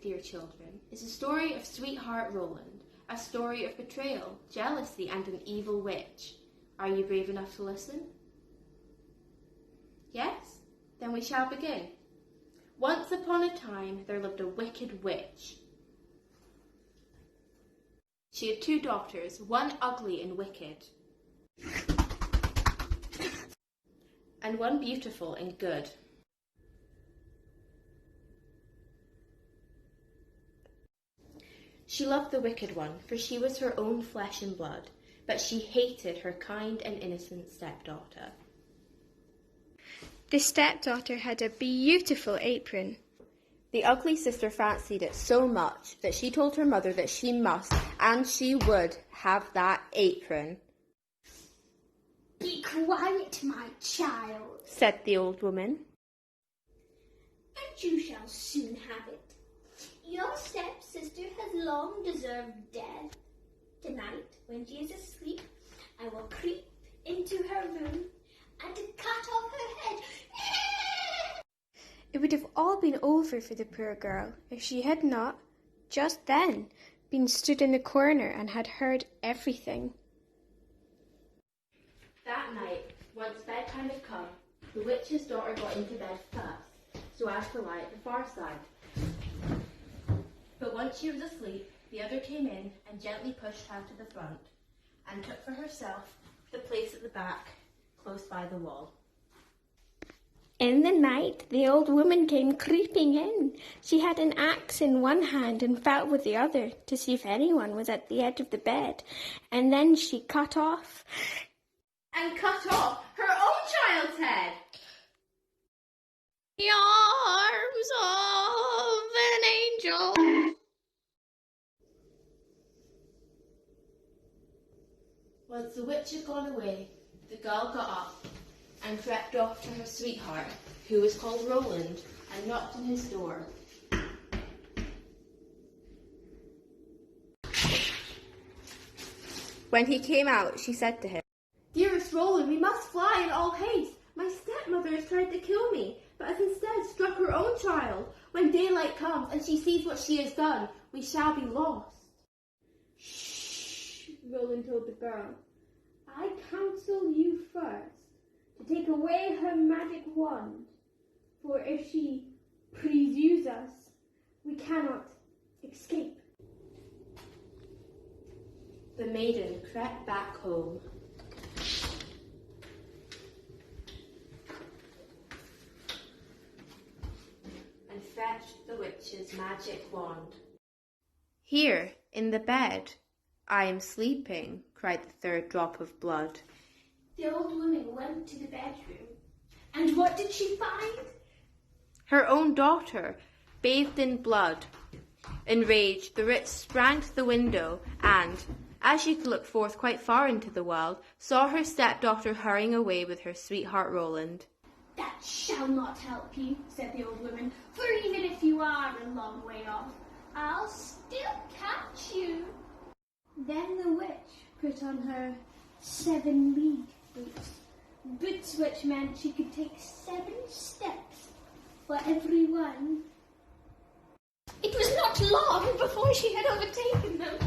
dear children, is a story of sweetheart Roland, a story of betrayal, jealousy, and an evil witch. Are you brave enough to listen? Yes? Then we shall begin. Once upon a time, there lived a wicked witch. She had 2 daughters, one ugly and wicked, and one beautiful and good. She loved the wicked one, for she was her own flesh and blood, but she hated her kind and innocent stepdaughter. The stepdaughter had a beautiful apron. The ugly sister fancied it so much that she told her mother that she must, and she would, have that apron. "Be quiet, my child," said the old woman. "and you shall soon have it. Your stepsister has long deserved death. Tonight, when she is asleep, I will creep into her room and cut off her head." It would have all been over for the poor girl if she had not, just then, been stood in the corner and had heard everything. That night, once bedtime had come, the witch's daughter got into bed first, so as to lie at the far side. But once she was asleep, the other came in and gently pushed her to the front, and took for herself the place at the back, close by the wall. In the night, the old woman came creeping in. She had an axe in one hand and felt with the other to see if anyone was at the edge of the bed, and then she cut off her own child's head. the arms of an angel. Once the witch had gone away, the girl got up and crept off to her sweetheart, who was called Roland, and knocked on his door. When he came out, she said to him, "Dearest Roland, we must fly in all haste. My stepmother has tried to kill me, but has instead struck her own child. When daylight comes and she sees what she has done, we shall be lost." "Shh," Roland told the girl. "I counsel you first to take away her magic wand, for if she pursues us, we cannot escape." The maiden crept back home. And fetched the witch's magic wand. "Here, in the bed, I am sleeping," cried the 3rd drop of blood. The old woman went to the bedroom, and what did she find? Her own daughter, bathed in blood. Enraged, the witch sprang to the window and, as she could look forth quite far into the world, saw her stepdaughter hurrying away with her sweetheart Roland. "That shall not help you," said the old woman, "for even if you are a long way off, I'll still catch you." Then the witch put on her 7-league boots which meant she could take 7 steps for every one. It was not long before she had overtaken them.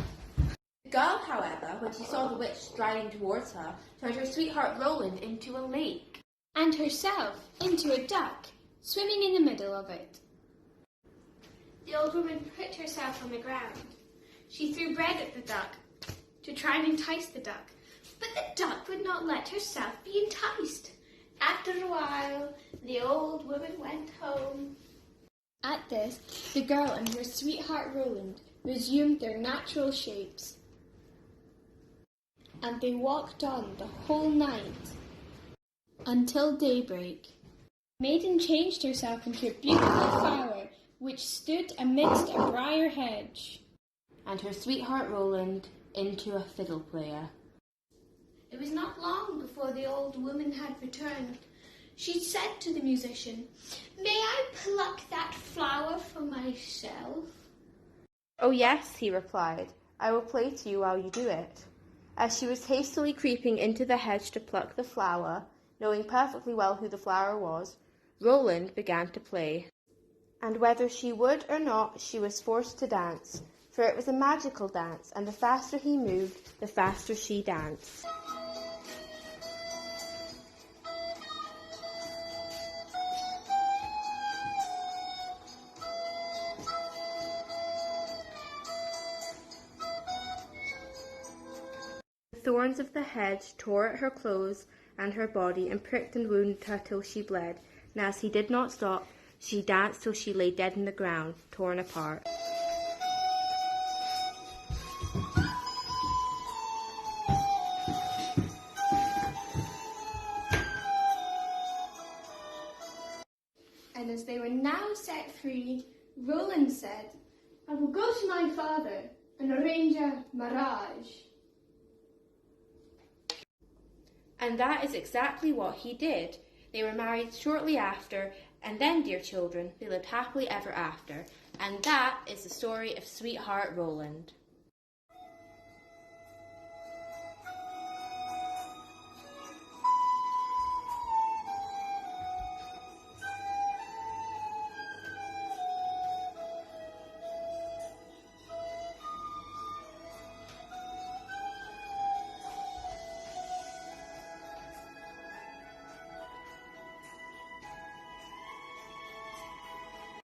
The girl, however, when she saw the witch striding towards her, turned her sweetheart Roland into a lake, And herself into a duck, swimming in the middle of it. The old woman put herself on the ground. She threw bread at the duck to try and entice the duck, but the duck would not let herself be enticed. After a while, the old woman went home. At this, the girl and her sweetheart Roland resumed their natural shapes, and they walked on the whole night until daybreak. The maiden changed herself into a beautiful flower which stood amidst a briar hedge, and her sweetheart Roland into a fiddle player. It was not long before the old woman had returned. She said to the musician, "May I pluck that flower for myself?" "Oh yes," he replied, "I will play to you while you do it." As she was hastily creeping into the hedge to pluck the flower, knowing perfectly well who the flower was, Roland began to play. And whether she would or not, she was forced to dance, for it was a magical dance, and the faster he moved, the faster she danced. The thorns of the hedge tore at her clothes and her body, and pricked and wounded her till she bled. And as he did not stop, she danced till she lay dead in the ground, torn apart. And as they were now set free, Roland said, I will go to my father and arrange a marriage. And that is exactly what he did. They were married shortly after, and then, dear children, they lived happily ever after. And that is the story of Sweetheart Rolland.